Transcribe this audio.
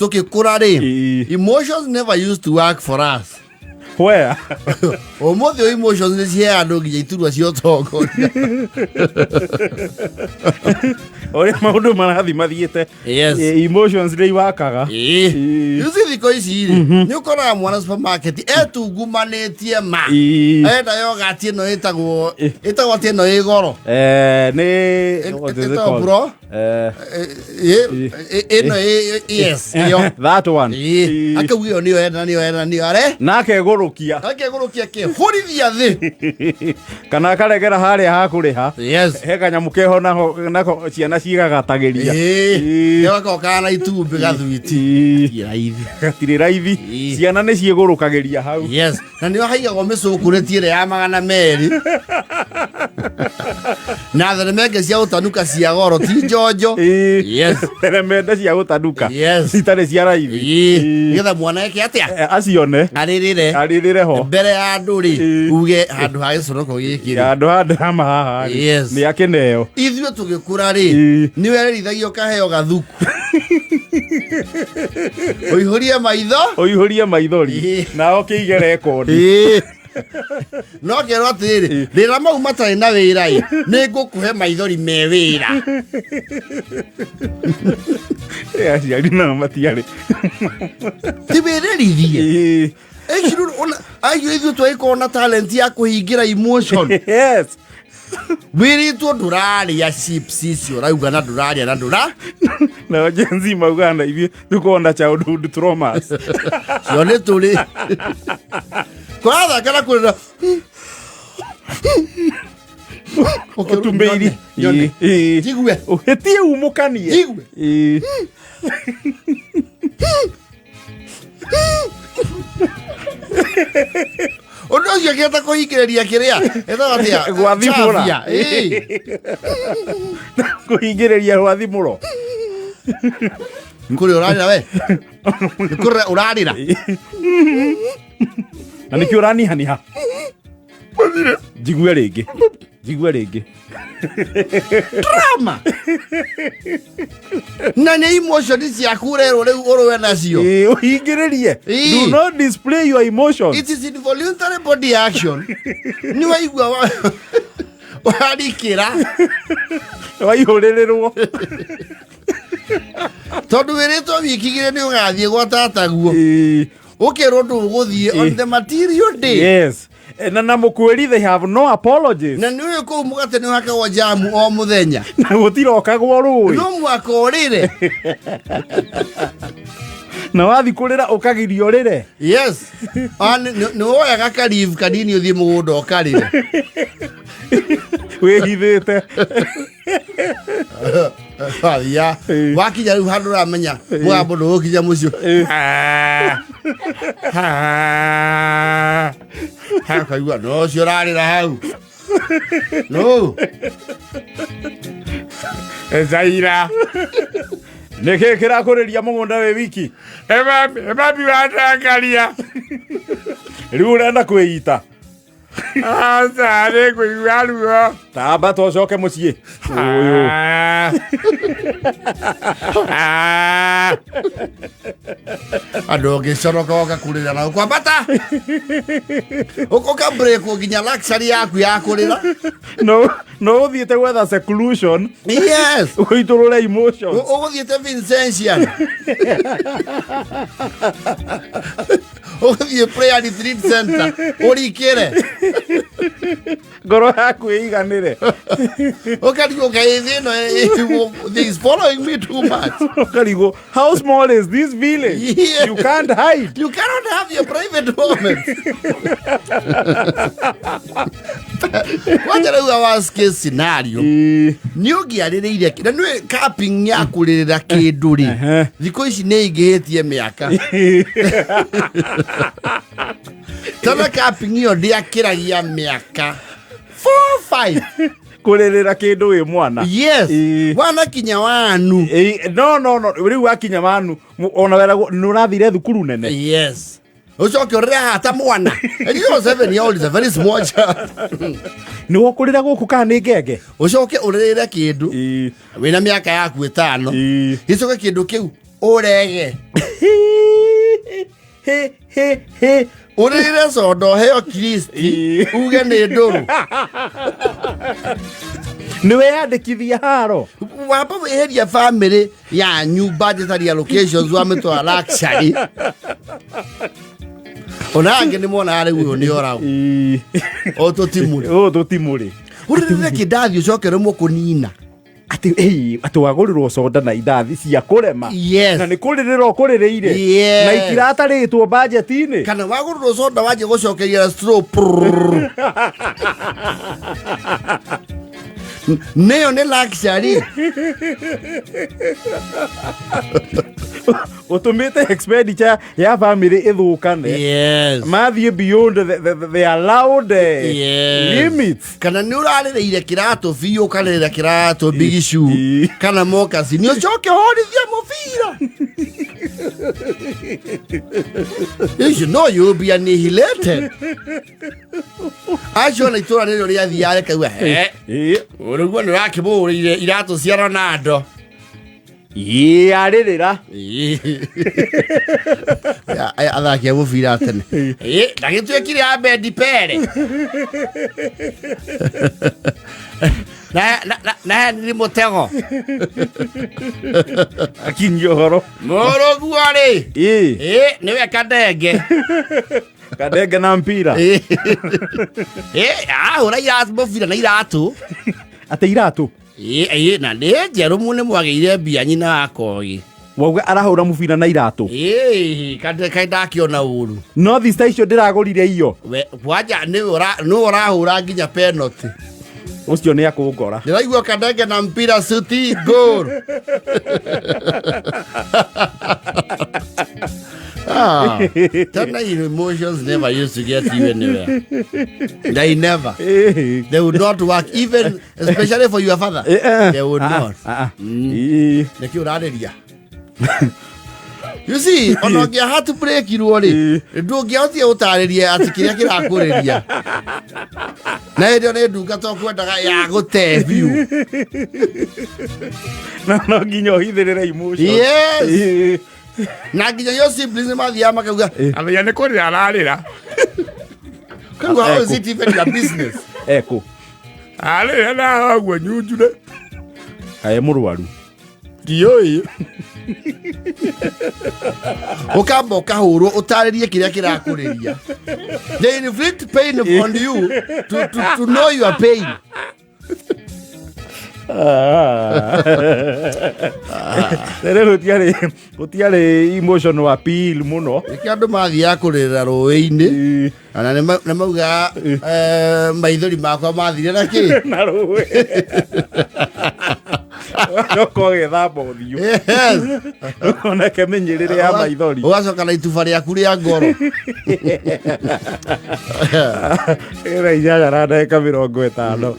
tukikura ri emotions never used to work for us. Where? Omothio emotions ni cia andu nginya iturwa cio tongo. Ore maundu marathi mathiete. Yes. Emotions ri wakaga. Yuzi thiko ici ri ni ukora mwana supermarket etungumanetie ma. Enda yogurt ino itagwo tino igoro. Ni what is it called? Bro. Ino yes. That one. Akawio ni are. Nake gurukia ke horithia thi kana karegera haria hakuriha. Yes. He kanyamu keho nako ciana cigagatagiria. Yoko kana itumbi gathwiti gatire raithi ciana ni ciigurukagiria hau. Yes. Na ni haigago micukuretie ya magana meri na theremenge cia utanuka cia goro ti njonjo. Yes. Theremende cia utanuka. Yes. Itare cia raithi. Getha mwana yake atia acione aririre ho mbere ya nduri uge handu ha gicoroko giki handu hama haha ni akeneo ithuĩ tugikura ri ni werithagio kaheo gathuku uihurie maithori na okĩige rekondi no kerwo atĩrĩ rĩra mau matarĩ na wĩra nĩ ngũkũhe maithori me wĩra. Aciari nao matiarĩ ti wĩrĩrithie ayo ithuĩ twagĩkorwo na talent ya kũhingira emotion. Yes. Wiritwo nduraria chips icio rauga na nduraria na ndura na jenzi maugana ivi tukona childhood traumas cione tuli kwatha kana kurira otumbeiri jigue uhetie umukanie jigue Ondo cio geta kuhingiriria kiria eta atia gwathimura kuhingiriria gwathimuro kuri urarira we kuri urarira ani kiurani haniha jigue ringi drama na ne emotion cia kurero riu urwe nacio uhingiririe. Do not display your emotions. It is involuntary body action. Ni waigua warikira waihuririrwo tondu wiritwo wikigire ni ugathie gwa tataguo ukirwo nduguthie on the material day. Yes. Na mukweri they have no apologies. Na niwe ko mugate ni hakagwo jamu o muthenya na gutirokagwo rui no mwaka urire na wathi kurira ukagirio rire. Yes. No oya gakarivu kanini uthie mugunda ukarire wehithite ya wakinya riu handu ramenya mwambo ndukinya mucio ha kaigua no cio rarira hau no Zaira neke kira kuriria mugunda we wiki ebabi watangaria riu urenda kwĩita sare kuigua ruo tamba tocoke muciĩ uyu ando ngicoroka gakurira na kwambata ukoka break nginya luxury yaku ya kurira no uthiĩte gwetha seclusion. Yes. Uiturure emotions uguthiĩte Vincentian uguthiĩ prayer retreat center urikire ngoro yaku ĩiganĩre ukarigo kaithino this following me too much ukarigo how small is this village? Yeah. You can't hide. You cannot have your private moments. Wacha leo worst case scenario ni ungiaririire na nwe capping ya kuririra kinduri thiko ici ni ingihitie miaka tana capping iyo ndiakiragia miaka 4-5 kuririra kindu wi mwana. Yes. Wana kinya wanu no riu akinya wanu ona wera nurathire thukuru nene. Yes. Ucoke urire hata mwana and you know 7 year old is a very small child ni wokurira guku kana ni ngenge ucoke urire kindu wina miaka yaku 5 gicoke kindu kiu urege urire sodo heo Kristi uge ni nduru niwe yandikithia haro wapa weheria family yanyu budgetary allocations wa mitwa luxury onange ni mona ari uyo ni orao ototimuri urire kidathi ucokere mukunina ati wagurirwo soda na idathi cia kurema na ni kuririra kurireire na itiratarĩtwo budget-inĩ kana wagurirwo soda waje gucokeria straw neyo ni luxury utumite expenditure ya family ithukane mathie beyond the allowed limits kana ni urarireire kirato biu ukarira kirato big shoe kana mokasi ni ucoke horithia mubira you know you'll be annihilated acio na itura nĩ rĩo rĩathiaga rĩkauga ũrĩguo nĩ ũrakĩmũgũrĩire iratũ cia Ronaldo arĩrĩra athaki a mũbira tene ndagĩtuĩkire Abedi Pele na Henry Mutego akinyia ũhoro mũrũguo rĩ nĩwe Kadenge na mpira ahũra iratũ mũbira na iratũ ate iratũ na nĩ njerũ mũno mwagĩire mbia nyina wakogi wauga arahũra mũbira na iratũ kaĩ ndakĩona ũru no thista icio ndĩragũrire iyo wanja nĩwe ũrahũra nginya penalty ucio nĩ akũngora ndĩraigua Kadenge na mpira city goal Tene emotions never used to get you anywhere. They never. They would not work, even especially for your father. They would not. You see, onogia had to break you already. Do get your tardy at the Kirakuria. Neither they do get off what I go tell you. No, either emotion. Yes. Naginya yo siblings mathia makauga amenya nĩ kũrĩra ararĩra kangu how is it even your business eko arĩra na agwo nyunjure kae mũrwaru ndioi ukamba ukahurwo utarĩrie kĩrĩa kĩrakũrĩria they inflict pain on you to know your pain gutiarĩ emotional appeal muno nĩkĩo andũ mathiaga kũrĩra rũĩ-inĩ na nĩ mauga maithori makwa mathire na kĩ na rũĩ noko gĩthamba ũthiũ onake menyerere ya maithori ũgacoka na ituba rĩaku rĩa ngoro ĩra inyanya na ndagĩka 50